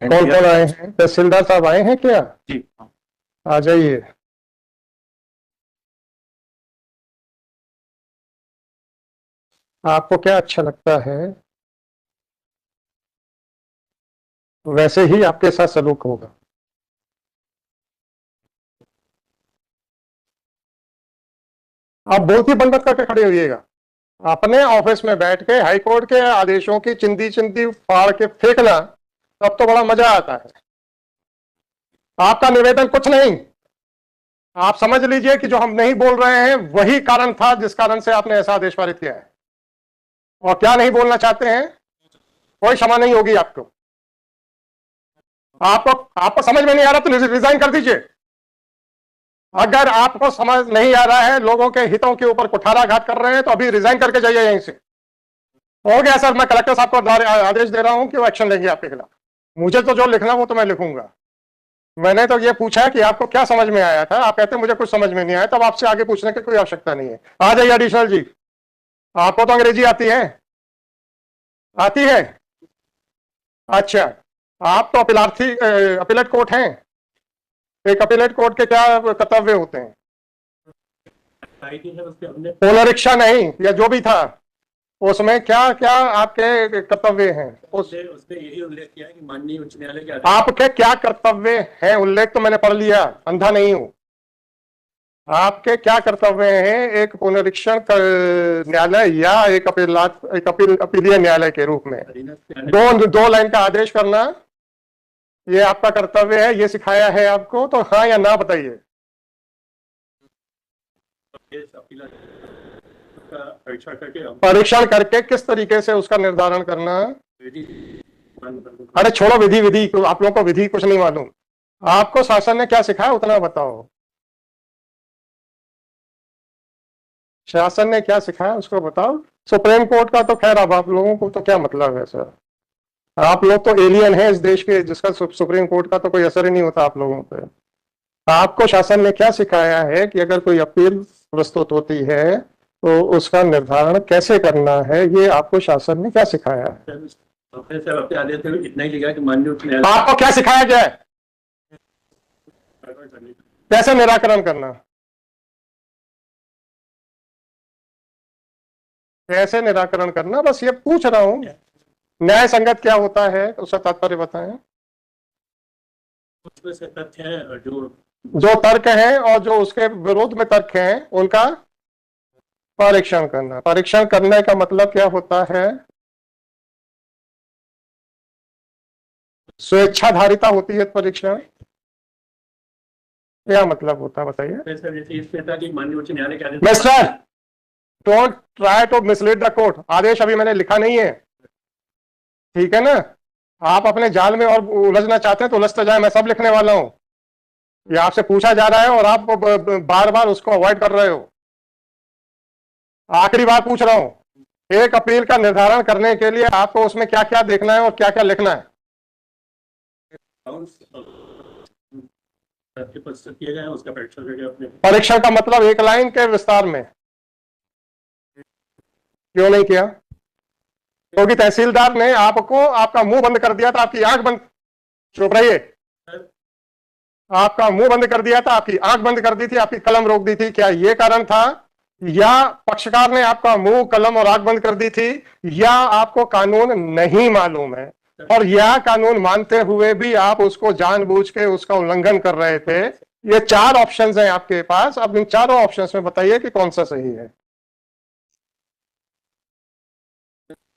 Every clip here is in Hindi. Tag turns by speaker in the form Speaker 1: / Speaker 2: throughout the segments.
Speaker 1: कौन कौन आए हैं? तहसीलदार साहब आए हैं क्या?
Speaker 2: जी
Speaker 1: आ जाइए। आपको क्या अच्छा लगता है वैसे ही आपके साथ सलूक होगा। आप बहुत ही बंद करके खड़े होइएगा। अपने ऑफिस में बैठ के हाई कोर्ट के आदेशों की चिंदी चिंदी फाड़ के फेंकना, तब तो बड़ा मजा आता है। आपका निवेदन कुछ नहीं। आप समझ लीजिए कि जो हम नहीं बोल रहे हैं वही कारण था जिस कारण से आपने ऐसा आदेश पारित किया है। और क्या नहीं बोलना चाहते हैं, कोई क्षमा नहीं होगी आपको। आपको आपको समझ में नहीं आ रहा तो रिजाइन कर दीजिए। अगर आपको समझ नहीं आ रहा है, लोगों के हितों के ऊपर कुठाराघात कर रहे हैं, तो अभी रिजाइन करके जाइए यहीं से। हो गया सर, मैं कलेक्टर साहब को आदेश दे रहा हूं कि वो एक्शन लेंगे आपके खिलाफ। मुझे तो जो लिखना वो तो मैं लिखूंगा। मैंने तो ये पूछा है कि आपको क्या समझ में आया था, आप कहते हैं मुझे कुछ समझ में नहीं आया, तब आपसे आगे पूछने की कोई आवश्यकता नहीं है। आ जाइए एडिशनल जी। आपको तो अंग्रेजी आती है? आती है? अच्छा। आप तो अपीलार्थी अपीलेट कोर्ट हैं। एक अपीलेट कोर्ट के क्या कर्तव्य होते हैं? पुनरीक्षा नहीं, या जो भी था उसमें क्या क्या आपके कर्तव्य हैं?
Speaker 2: उसने यही उल्लेख किया है कि माननीय उच्च न्यायालय के
Speaker 1: आपके क्या कर्तव्य हैं? उल्लेख तो मैंने पढ़ लिया, अंधा नहीं हूं। आपके क्या कर्तव्य हैं एक पुनरीक्षण न्यायालय या एक अपीलीय न्यायालय के रूप में? दो लाइन का आदेश करना ये आपका कर्तव्य है, ये सिखाया है आपको? तो हाँ या ना बताइए। परीक्षण करके किस तरीके से उसका निर्धारण करना? अरे छोड़ो विधि विधि, आप लोगों को विधि कुछ नहीं मालूम। आपको शासन ने क्या सिखाया उतना बताओ। शासन ने क्या सिखाया उसको बताओ। सुप्रीम कोर्ट का तो खैर अब आप लोगों को तो क्या मतलब है सर, आप लोग तो एलियन हैं इस देश के, जिसका सुप्रीम कोर्ट का तो कोई असर ही नहीं होता आप लोगों पे। आपको शासन ने क्या सिखाया है कि अगर कोई अपील प्रस्तुत होती है तो उसका निर्धारण कैसे करना है, ये आपको शासन ने क्या सिखाया है?
Speaker 2: इतना ही लिखा कि माननीय उच्च न्यायालय।
Speaker 1: आपको क्या सिखाया गया है कैसे निराकरण करना? कैसे निराकरण करना, बस ये पूछ रहा हूं। न्याय संगत क्या होता है उसका तात्पर्य बताएं।
Speaker 2: उसमें से तथ्य है
Speaker 1: जो तर्क हैं और जो उसके विरोध में तर्क हैं उनका परीक्षण करना। परीक्षण करने का मतलब क्या होता है? स्वेच्छाधारिता होती है परीक्षण, क्या मतलब होता है बताइए।
Speaker 2: माननीय उच्च न्यायालय
Speaker 1: mister, don't try to mislead the court. आदेश अभी मैंने लिखा नहीं है, ठीक है ना? आप अपने जाल में और उलझना चाहते हैं तो उलझते जाए, मैं सब लिखने वाला हूं। ये आपसे पूछा जा रहा है और आप बार बार उसको अवॉइड कर रहे हो। आखिरी बार पूछ रहा हूं, एक अपील का निर्धारण करने के लिए आपको उसमें क्या क्या देखना है और क्या क्या लिखना है? परीक्षण का मतलब एक लाइन के विस्तार में क्यों नहीं किया? क्योंकि तहसीलदार ने आपको आपका मुंह बंद कर दिया था, आपकी आंख बंद। चुप रहिए। आपका मुंह बंद कर दिया था, आपकी आंख बंद कर दी थी, आपकी कलम रोक दी थी। क्या ये कारण था, या पक्षकार ने आपका मुंह कलम और आंख बंद कर दी थी, या आपको कानून नहीं मालूम है और यह कानून मानते हुए भी आप उसको जानबूझ के उसका उल्लंघन कर रहे थे? ये चार ऑप्शंस हैं आपके पास, अब इन चारों ऑप्शंस में बताइए कि कौन सा सही है।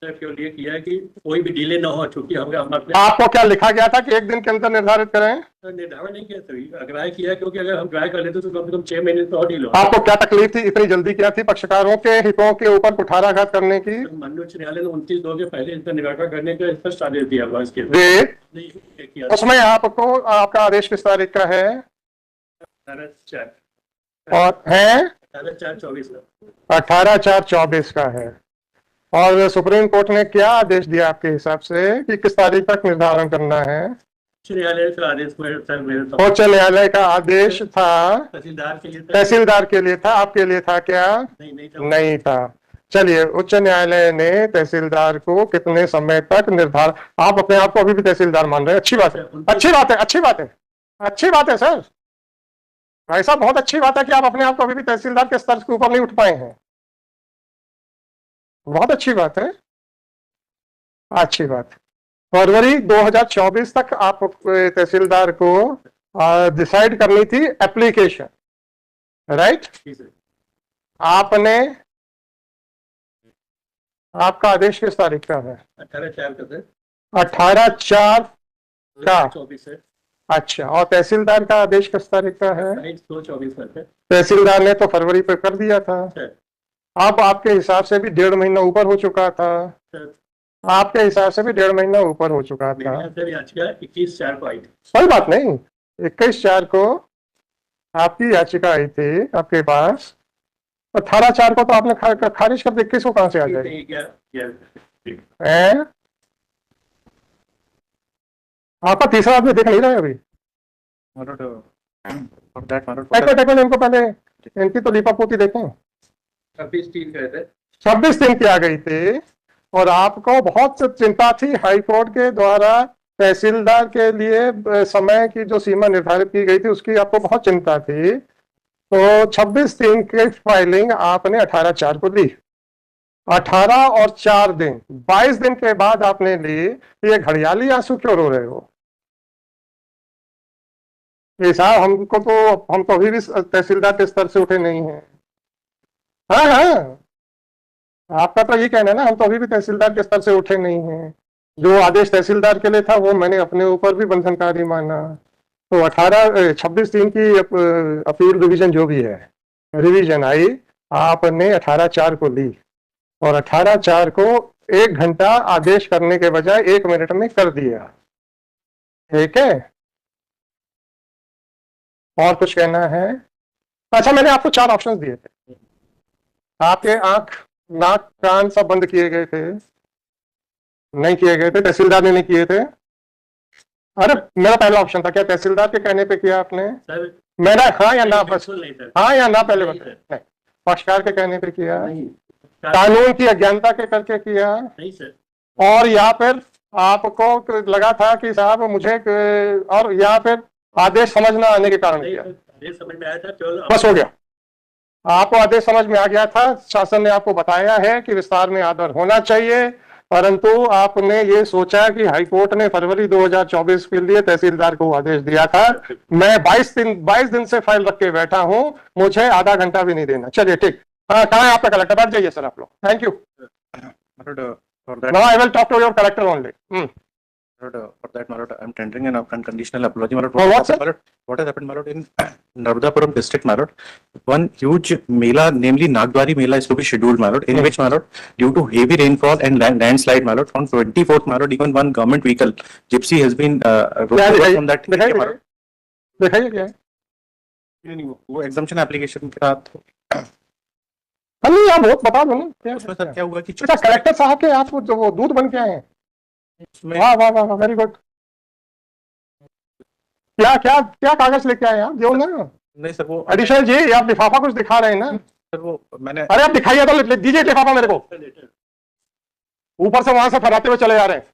Speaker 2: केवल ये किया है कि कोई भी डिले ना हो, चूंकि
Speaker 1: आपको क्या लिखा गया था कि एक दिन के अंदर निर्धारित करें?
Speaker 2: निर्धारण नहीं किया, तभी अग्राह्य किया, क्योंकि अगर हम ट्राई कर लेते तो कम से कम 6 महीने तो और डिले।
Speaker 1: आपको क्या तकलीफ थी, इतनी जल्दी क्या थी पक्षकारों के हितों के ऊपर कुठाराघात करने की?
Speaker 2: माननीय उच्च न्यायालय ने 29 के पहले इसका निराकरण करने का स्पष्ट आदेश दिया हुआ इसके।
Speaker 1: उसमें आपको आपका आदेश किस तारीख का है?
Speaker 2: 18/4
Speaker 1: और है
Speaker 2: 18/4/24
Speaker 1: का है। और सुप्रीम कोर्ट ने क्या आदेश दिया आपके हिसाब से कि किस तारीख तक निर्धारण करना है?
Speaker 2: उच्च न्यायालय का आदेश
Speaker 1: उच्च न्यायालय का आदेश था,
Speaker 2: तहसीलदार के लिए
Speaker 1: था, आपके लिए था क्या? नहीं था। चलिए, उच्च न्यायालय ने तहसीलदार को कितने समय तक निर्धारण, आप अपने आप को अभी भी तहसीलदार मान रहे हैं, अच्छी बात है, अच्छी बात है, अच्छी बात है, अच्छी बात है सर, भाई साहब बहुत अच्छी बात है कि आप अपने आप को अभी भी तहसीलदार के स्तर के ऊपर नहीं उठ पाए हैं, बहुत अच्छी बात है, अच्छी बात। फरवरी 2024 तक आप तहसीलदार को डिसाइड करनी थी एप्लीकेशन, राइट। आपने, आपका आदेश किस तारीख का है?
Speaker 2: 18/4 का सर,
Speaker 1: 18/4 का।
Speaker 2: 24 है,
Speaker 1: अच्छा, और तहसीलदार का आदेश किस तारीख का है?
Speaker 2: 22/24 का है
Speaker 1: तहसीलदार ने तो फरवरी पे कर दिया था,
Speaker 2: सर।
Speaker 1: अब आपके हिसाब से भी 1.5 महीना ऊपर हो चुका था,
Speaker 2: सर
Speaker 1: आपके हिसाब से भी 1.5 महीना ऊपर हो चुका था।
Speaker 2: सर याचिका 21/4 को आई थी।
Speaker 1: कोई बात नहीं, 21/4 को आपकी याचिका आई थी आपके पास, 18/4 को तो आपने खारिज कर दी, 21 को कहां से आ जाएगी? आपका तीसरा आदमी देख नहीं रहा है अभी, इनको पहले इनकी तो लीपापोती देखें।
Speaker 2: 26/3 गए थे,
Speaker 1: 26 दिन की आ गई थी, और आपको बहुत चिंता थी हाईकोर्ट के द्वारा तहसीलदार के लिए समय की जो सीमा निर्धारित की गई थी उसकी आपको बहुत चिंता थी, तो 26 दिन की फाइलिंग आपने 18/4 को ली, 18 और 4 दिन 22 दिन के बाद आपने ली। ये घड़ियाली आंसू क्यों रो रहे हो? ये साहब हम तो अभी भी तहसीलदार के स्तर से उठे नहीं हैं। हाँ हाँ, आपका तो ये कहना है ना, हम तो अभी भी तहसीलदार के स्तर से उठे नहीं हैं, जो आदेश तहसीलदार के लिए था वो मैंने अपने ऊपर भी बंधनकारी माना। तो 26 दिन की अपील रिवीजन जो भी है, रिवीजन आई, आपने 18/4 को ली, और 18/4 को 1 घंटा आदेश करने के बजाय 1 मिनट में कर दिया, ठीक है। और कुछ कहना है? अच्छा, मैंने आपको 4 ऑप्शंस दिए थे, आपके आंख नाक कान सब बंद किए गए थे, नहीं किए गए थे, तहसीलदार ने नहीं किए थे। अरे मेरा पहला ऑप्शन था, क्या तहसीलदार के कहने पे किया आपने?
Speaker 2: सर
Speaker 1: मेरा हाँ या ना, बस
Speaker 2: नहीं सर,
Speaker 1: हाँ या ना पहले
Speaker 2: नहीं,
Speaker 1: बताएं। नहीं, पक्षकार के कहने पे किया,
Speaker 2: नहीं
Speaker 1: कानून की अज्ञानता के करके किया,
Speaker 2: नहीं सर,
Speaker 1: और या फिर आपको लगा था कि साहब मुझे, और या फिर आदेश समझ ना आने के कारण
Speaker 2: नहीं
Speaker 1: किया?
Speaker 2: सर, ये समझ में आया था केवल
Speaker 1: बस हो गया, आपको आदेश समझ में आ गया था, शासन ने आपको बताया है कि विस्तार में आदर होना चाहिए, परंतु आपने ये सोचा कि हाईकोर्ट ने फरवरी 2024 के लिए तहसीलदार को आदेश दिया था, मैं 22 दिन से फाइल रख के बैठा हूं, मुझे आधा घंटा भी नहीं देना। चलिए ठीक, हाँ कहाँ है आपका कलेक्टर? बैठ जाइए सर आप लोग, thank you. Now I will talk to your collector only.
Speaker 3: For that, my lord, I'm tendering an unconditional apology, my lord.
Speaker 1: For what, sir?
Speaker 3: My lord, what has happened, my lord, in Narmadapuram district, my lord, one huge Mela, namely Nagdwari Mela, is to be scheduled, my lord, in which, my lord, due to heavy rainfall and landslide, my lord, on 24th, my lord, even one government vehicle, Gypsy, has been removed from that area, my lord.
Speaker 1: दिखाइए क्या है?
Speaker 3: वो exemption application के साथ
Speaker 1: नहीं, आप बहुत बता दो ना क्या?
Speaker 3: उसमें सर क्या हुआ कि
Speaker 1: अच्छा, कलेक्टर साहब के आप जो वो दूध बन के आए हैं,
Speaker 3: उसमें
Speaker 1: वाह वाह वाह, वेरी गुड। क्या क्या क्या कागज लेके आए आप? जो ना
Speaker 3: नहीं सर, वो
Speaker 1: एडिशनल जी, आप लिफाफा कुछ दिखा रहे हैं ना?
Speaker 3: सर वो मैंने
Speaker 1: अरे आप दिखाइए तो, दीजिए लिफाफा मेरे को, ऊपर से वहां से फैलाते हुए चले जा रहे हैं।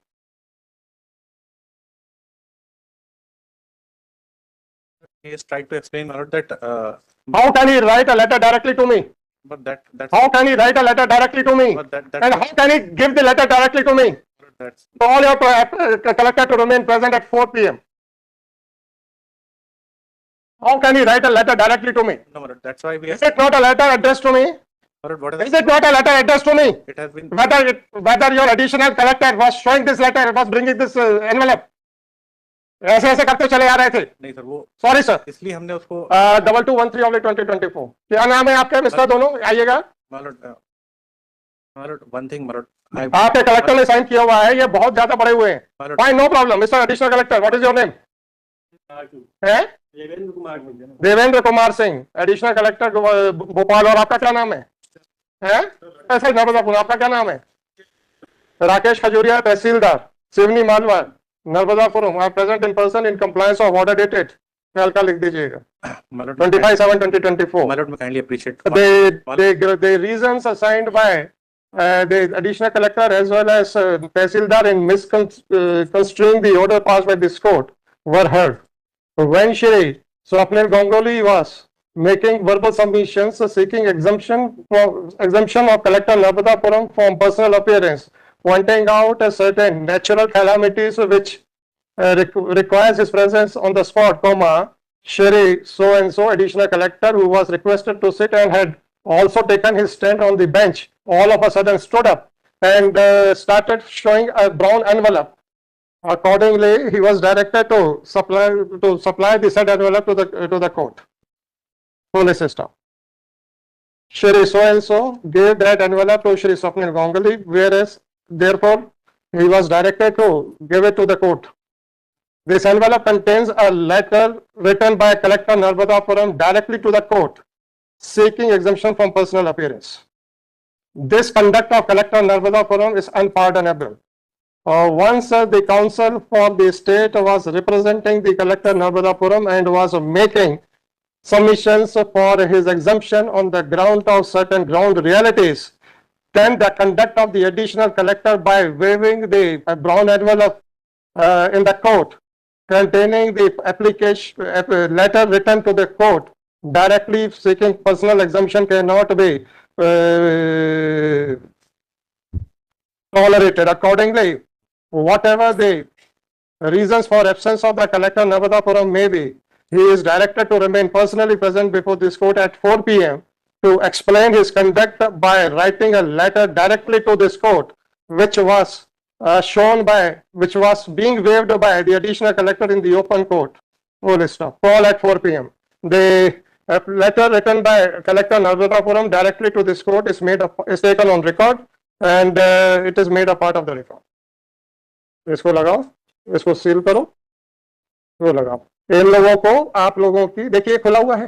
Speaker 3: he has tried to explain, my lord, that
Speaker 1: How can he write a letter directly to me?
Speaker 3: but that's
Speaker 1: How can he write a letter directly to me?
Speaker 3: but
Speaker 1: And how can he give the letter directly to me?
Speaker 3: that's
Speaker 1: Call your collector to remain present at 4 p.m. How can he write a letter directly to me?
Speaker 3: no, my lord, that's why we
Speaker 1: Is it not a letter addressed to me?
Speaker 3: my lord, what is
Speaker 1: Is it not a letter addressed to me?
Speaker 3: it has been
Speaker 1: Whether your additional collector was showing this letter, was bringing this envelope. ऐसे ऐसे करते चले आ रहे थे।
Speaker 3: नहीं सर, वो
Speaker 1: सॉरी सर,
Speaker 3: इसलिए हमने उसको
Speaker 1: 2213/2024। क्या नाम है आपके मिस्टर? दोनों आइएगा।
Speaker 3: my lord, one thing, my lord,
Speaker 1: आपके कलेक्टर ने साइन किया हुआ है, ये बहुत ज्यादा बड़े हुए हैं।
Speaker 3: my lord,
Speaker 1: fine, no problem. Mister additional collector, what is your name? है
Speaker 2: देवेंद्र कुमार बोल रहे हैं।
Speaker 1: Devendra Kumar Singh, additional collector Bhopal. और आपका क्या नाम है? ऐसे नर्मदापुर। आपका क्या नाम है? राकेश खजूरिया, तहसीलदार सिवनी मालवा, नर्मदापुरम। आप present in person in compliance of order dated. कल का लिख दीजिएगा,
Speaker 3: my lord,
Speaker 1: 25/7/2024।
Speaker 3: my lord, I kindly appreciate
Speaker 1: The reasons assigned by the additional collector as well as Tehsildar in misconstruing the order passed by this court were heard. When Shri Swapnil Ganguly was making verbal submissions seeking exemption of Collector Narmadapuram from personal appearance, pointing out a certain natural calamities which requires his presence on the spot, Shri so and so additional collector who was requested to sit and had also taken his stand on the bench, all of a sudden stood up and started showing a brown envelope. Accordingly, he was directed to supply the said envelope to the court. Police staff. Shri so and so gave that envelope to Shri Swapnil Ganguly, whereas therefore he was directed to give it to the court. This envelope contains a letter written by Collector Narmadapuram directly to the court, seeking exemption from personal appearance. This conduct of Collector Narmadapuram is unpardonable. Once the counsel for the state was representing the Collector Narmadapuram and was making submissions for his exemption on the ground of certain ground realities, then the conduct of the additional collector by waving the brown envelope in the court containing the application letter written to the court directly seeking personal exemption cannot be tolerated. Accordingly, whatever the reasons for absence of the Collector Narmadapuram may be, he is directed to remain personally present before this court at 4 p.m. to explain his conduct by writing a letter directly to this court, which was being waived by the additional collector in the open court. Police staff. Call at 4 p.m. The letter written by Collector Narmadapuram directly to this court is taken on record and it is made a part of the record. इसको लगाओ, इसको सील करो, वो लगाओ. इन लोगों को आप लोगों की देखिए खुला हुआ है.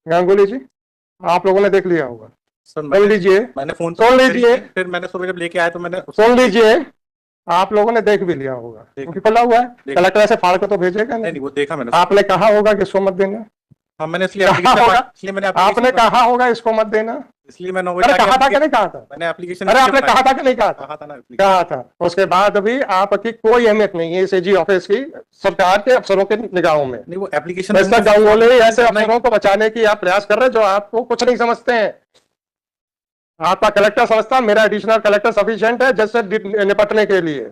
Speaker 1: गांगुली जी, आप लोगों ने देख लिया होगा. सुन लीजिए, मैंने फोन सुन लीजिए, फिर मैंने सुबह जब लेके आया तो मैंने सुन लीजिए, आप लोगों ने देख भी लिया होगा क्योंकि खुला हुआ है. कलेक्टर ऐसे फाड़ कर तो भेजेगा नहीं, वो देखा मैंने. आपने कहा होगा कि इसको मत देना. हाँ, मैंने इसलिए आपने कहा होगा इसको मत देना, इसलिए मैंने कहा था कि नहीं कहा था. मैंने एप्लीकेशन, अरे आपने कहा था कि नहीं कहा था? कहा था. उसके बाद भी आपकी कोई अहमियत नहीं है एसएजी ऑफिस की सरकार के अफसरों के निगाहों में. नहीं, वो एप्लीकेशन मिस्टर गांगुली ऐसे अफसरों को बचाने की आप प्रयास कर रहे हैं जो आपको कुछ नहीं समझते हैं. आपका कलेक्टर समझता है मेरा एडिशनल कलेक्टर सफिशिएंट है जैसे निपटने के लिए.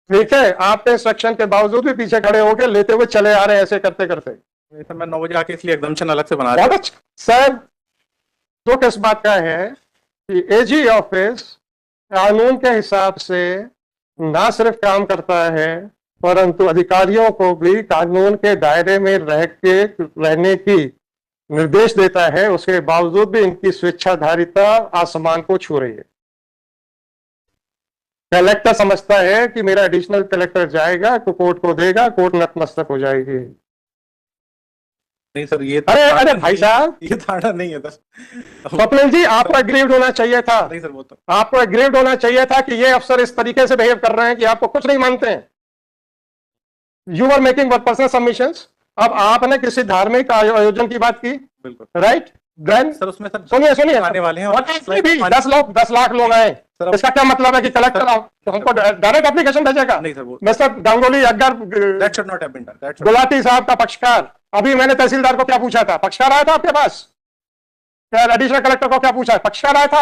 Speaker 1: ठीक है, आपके इंस्ट्रक्शन के बावजूद भी पीछे खड़े होकर लेते हुए चले आ रहे हैं ऐसे करते करते. मैं 9 बजे आके इसलिए एग्जम्पशन अलग से बना रहा हूं. सर, तो किस बात का है कि एजी ऑफिस कानून के हिसाब से ना सिर्फ काम करता है परंतु अधिकारियों को भी कानून के दायरे में रहने की निर्देश देता है. उसके बावजूद भी इनकी स्वेच्छाधारिता आसमान को छू रही है. कलेक्टर समझता है कि मेरा एडिशनल कलेक्टर जाएगा तो कोर्ट को देगा, कोर्ट नतमस्तक हो जाएगी. नहीं सर, ये अरे भाई साहब, ये धारणा नहीं है. स्वप्निल जी, आपको एग्रीव्ड होना चाहिए था. नहीं सर, वो तो आपको एग्रीव्ड होना चाहिए था कि ये अफसर इस तरीके से बिहेव कर रहे हैं कि आपको कुछ नहीं मानते हैं. You are making personal submissions. अब आपने किसी धार्मिक आयोजन की बात की, बिल्कुल राइट. देन सर उसमें सर सुनिए आने वाले हैं 10 लाख लोग आए. इसका क्या मतलब है कि कलेक्टर हमको डायरेक्ट एप्लीकेशन भेजेगा? नहीं सर, वो मिस्टर गांगुली अगर गुलाटी साहब का पक्षकार, अभी मैंने तहसीलदार को क्या पूछा था, पक्षकार आया था आपके पास? एडिशनल कलेक्टर को क्या पूछा, पक्षकार आया था?